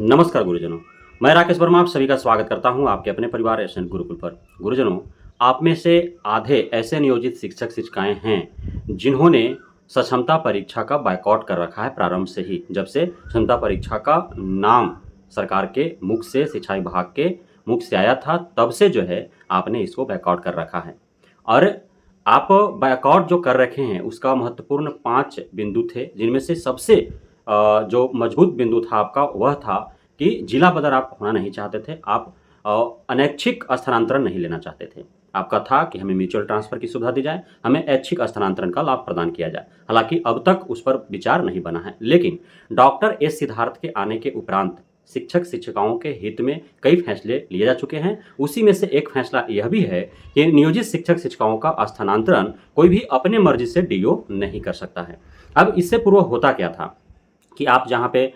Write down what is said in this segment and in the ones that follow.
नमस्कार गुरुजनों, मैं राकेश वर्मा आप सभी का स्वागत करता हूं आपके अपने परिवार एसएन गुरुकुल पर। गुरुजनों, आप में से आधे ऐसे नियोजित शिक्षक शिक्षिकाएं हैं जिन्होंने सक्षमता परीक्षा का बायकॉट कर रखा है प्रारंभ से ही। जब से क्षमता परीक्षा का नाम सरकार के मुख से, शिक्षा विभाग के मुख से आया था, तब से जो है आपने इसको बायकॉट कर रखा है। और आप बायकॉट जो कर रखे हैं उसका महत्वपूर्ण 5 बिंदु थे, जिनमें से सबसे जो मजबूत बिंदु था आपका वह था कि जिला बदर आप होना नहीं चाहते थे। आप अनैच्छिक स्थानांतरण नहीं लेना चाहते थे। आपका था कि हमें म्यूचुअल ट्रांसफर की सुविधा दी जाए, हमें ऐच्छिक स्थानांतरण का लाभ प्रदान किया जाए। हालांकि अब तक उस पर विचार नहीं बना है, लेकिन डॉक्टर एस सिद्धार्थ के आने के उपरांत शिक्षक शिक्षिकाओं के हित में कई फैसले लिए जा चुके हैं। उसी में से एक फैसला यह भी है कि नियोजित शिक्षक शिक्षिकाओं का स्थानांतरण कोई भी अपने मर्जी से डीओ नहीं कर सकता है। अब इससे पूर्व होता क्या था कि आप जहाँ पे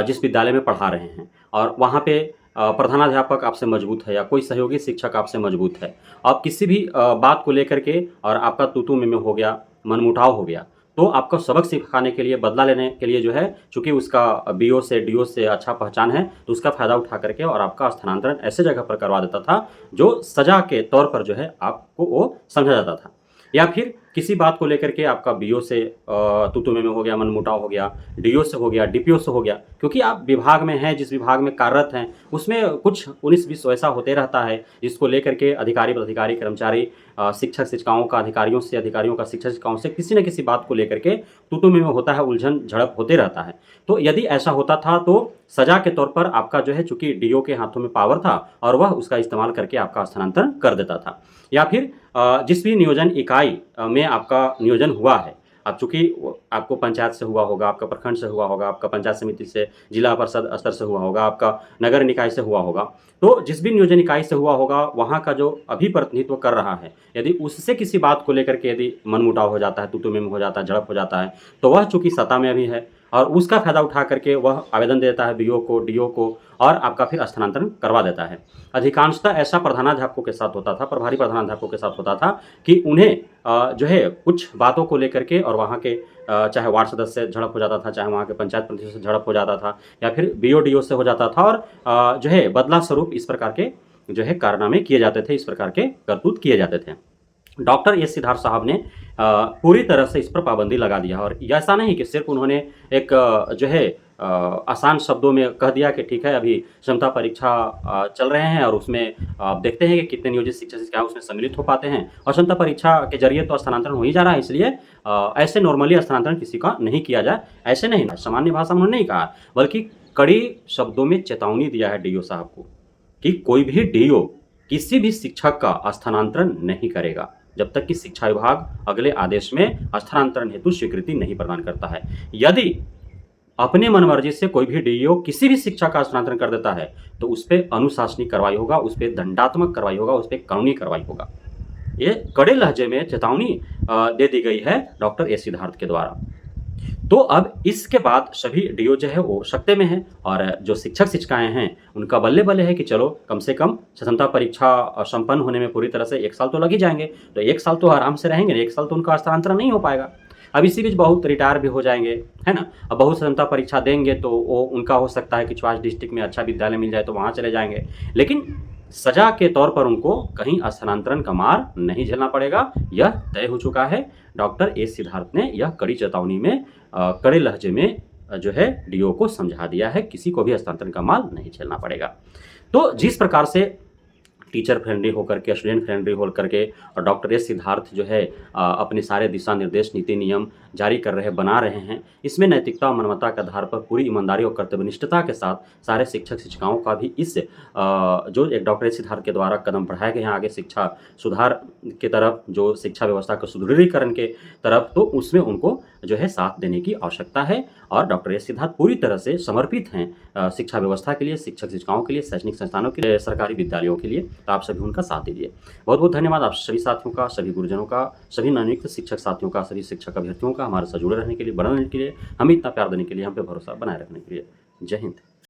जिस विद्यालय में पढ़ा रहे हैं और वहाँ पे प्रधानाध्यापक आपसे मजबूत है या कोई सहयोगी शिक्षक आपसे मजबूत है, आप किसी भी बात को लेकर के और आपका तू-तू मैं-मैं हो गया, मनमुटाव हो गया, तो आपको सबक सिखाने के लिए, बदला लेने के लिए जो है, चूँकि उसका बीओ से, डीओ से अच्छा पहचान है, तो उसका फ़ायदा उठा करके और आपका स्थानांतरण ऐसे जगह पर करवा देता था, जो सज़ा के तौर पर जो है आपको वो समझा जाता था। या फिर किसी बात को लेकर के आपका बीओ से तू-तू मैं-मैं हो गया, मनमुटाव हो गया, डीओ से हो गया, डीपीओ से हो गया, क्योंकि आप विभाग में हैं, जिस विभाग में कार्यरत हैं, उसमें कुछ 19-20 ऐसा होते रहता है, जिसको लेकर के अधिकारी, पदाधिकारी, कर्मचारी, शिक्षक शिक्षिकाओं का अधिकारियों से, अधिकारियों का शिक्षक शिक्षिकाओं से किसी न किसी बात को लेकर के तू-तू मैं-मैं होता है, उलझन झड़प होते रहता है। तो यदि ऐसा होता था तो सज़ा के तौर पर आपका जो है, चूँकि डीओ के हाथों में पावर था और वह उसका इस्तेमाल करके आपका स्थानांतरण कर देता था। या फिर जिस भी नियोजन इकाई में आपका नियोजन हुआ है, अब चूँकि आपको पंचायत से हुआ होगा, आपका प्रखंड से हुआ होगा, आपका पंचायत समिति से, जिला परिषद स्तर से हुआ होगा, आपका नगर निकाय से हुआ होगा, तो जिस भी नियोजन इकाई से हुआ होगा, वहाँ का जो अभी प्रतिनिधित्व कर रहा है, यदि उससे किसी बात को लेकर के यदि मनमुटाव हो जाता है, तू-तू मैं-मैं हो जाता है, झड़प हो जाता है, तो वह चूँकि सत्ता में अभी है और उसका फ़ायदा उठा करके वह आवेदन देता है बीओ को, डीओ को और आपका फिर स्थानांतरण करवा देता है। अधिकांशतः ऐसा प्रधानाध्यापकों के साथ होता था, प्रभारी प्रधानाध्यापकों के साथ होता था कि उन्हें जो है कुछ बातों को लेकर के और वहाँ के चाहे वार्ड सदस्य से झड़प हो जाता था, चाहे वहाँ के पंचायत प्रतिनिधि से झड़प हो जाता था या फिर बीओ, डीओ से हो जाता था और जो है बदला स्वरूप इस प्रकार के जो है कारनामे किए जाते थे, इस प्रकार के करतूत किए जाते थे। डॉक्टर एस सिद्धार्थ साहब ने पूरी तरह से इस पर पाबंदी लगा दिया और ऐसा नहीं कि सिर्फ उन्होंने एक जो है आसान शब्दों में कह दिया कि ठीक है, अभी क्षमता परीक्षा चल रहे हैं और उसमें आप देखते हैं कि कितने नियोजित शिक्षक शिक्षिकाएं उसमें सम्मिलित हो पाते हैं और क्षमता परीक्षा के जरिए तो स्थानांतरण हो ही जा रहा है, इसलिए ऐसे नॉर्मली स्थानांतरण किसी का नहीं किया जाए, ऐसे नहीं, सामान्य भाषा में उन्होंने नहीं कहा, बल्कि कड़ी शब्दों में चेतावनी दिया है डीओ साहब को कि कोई भी डीओ किसी भी शिक्षक का स्थानांतरण नहीं करेगा जब तक कि शिक्षा विभाग अगले आदेश में स्थानांतरण हेतु स्वीकृति नहीं प्रदान करता है। यदि अपने मनमर्जी से कोई भी डीईओ किसी भी शिक्षक का स्थानांतरण कर देता है तो उस पर अनुशासनिक कार्रवाई होगा, उस पर दंडात्मक कार्रवाई होगा, उस पर कानूनी कार्रवाई होगा। ये कड़े लहजे में चेतावनी दे दी गई है डॉक्टर एस सिद्धार्थ के द्वारा। तो अब इसके बाद सभी डीओ जो है वो सख्ते में हैं और जो शिक्षक शिक्षिकाएं हैं उनका बल्ले बल्ले है कि चलो कम से कम क्षमता परीक्षा संपन्न होने में पूरी तरह से 1 साल तो लग ही जाएंगे, तो 1 साल तो आराम से रहेंगे, 1 साल तो उनका स्थानांतरण नहीं हो पाएगा। अब इसी बीच बहुत रिटायर भी हो जाएंगे, है ना। अब बहुत क्षमता परीक्षा देंगे तो वो उनका हो सकता है कि चॉइस डिस्ट्रिक्ट में अच्छा विद्यालय मिल जाए तो वहाँ चले जाएंगे, लेकिन सजा के तौर पर उनको कहीं स्थानांतरण का मार नहीं झेलना पड़ेगा, यह तय हो चुका है। डॉक्टर एस सिद्धार्थ ने यह कड़ी चेतावनी में कड़े लहजे में जो है डीओ को समझा दिया है, किसी को भी स्थानांतरण का मार नहीं झेलना पड़ेगा। तो जिस प्रकार से टीचर फ्रेंडली होकर के, स्टूडेंट फ्रेंडली होकर के और डॉक्टर एस सिद्धार्थ जो है अपने सारे दिशा निर्देश, नीति नियम जारी कर रहे, बना रहे हैं, इसमें नैतिकता और मानवता के आधार पर पूरी ईमानदारी और कर्तव्यनिष्ठता के साथ सारे शिक्षक शिक्षिकाओं का भी इस जो एक डॉक्टर एस सिद्धार्थ के द्वारा कदम बढ़ाए गए हैं आगे शिक्षा सुधार की तरफ, जो शिक्षा व्यवस्था के सुदृढ़ीकरण के तरफ, तो उसमें उनको जो है साथ देने की आवश्यकता है। और डॉक्टर एस सिद्धार्थ पूरी तरह से समर्पित हैं शिक्षा व्यवस्था के लिए, शिक्षक शिक्षिकाओं के लिए, शैक्षणिक संस्थानों के लिए, सरकारी विद्यालयों के लिए। तो आप सभी उनका साथ दीजिए। बहुत बहुत धन्यवाद आप सभी साथियों का, सभी गुरुजनों का, सभी नवनियुक्त शिक्षक साथियों का, सभी शिक्षक अभ्यर्थियों का हमारे साथ जुड़े रहने के लिए, बने रहने के लिए, हमें इतना प्यार देने के लिए, हम पे भरोसा बनाए रखने के लिए। जय हिंद।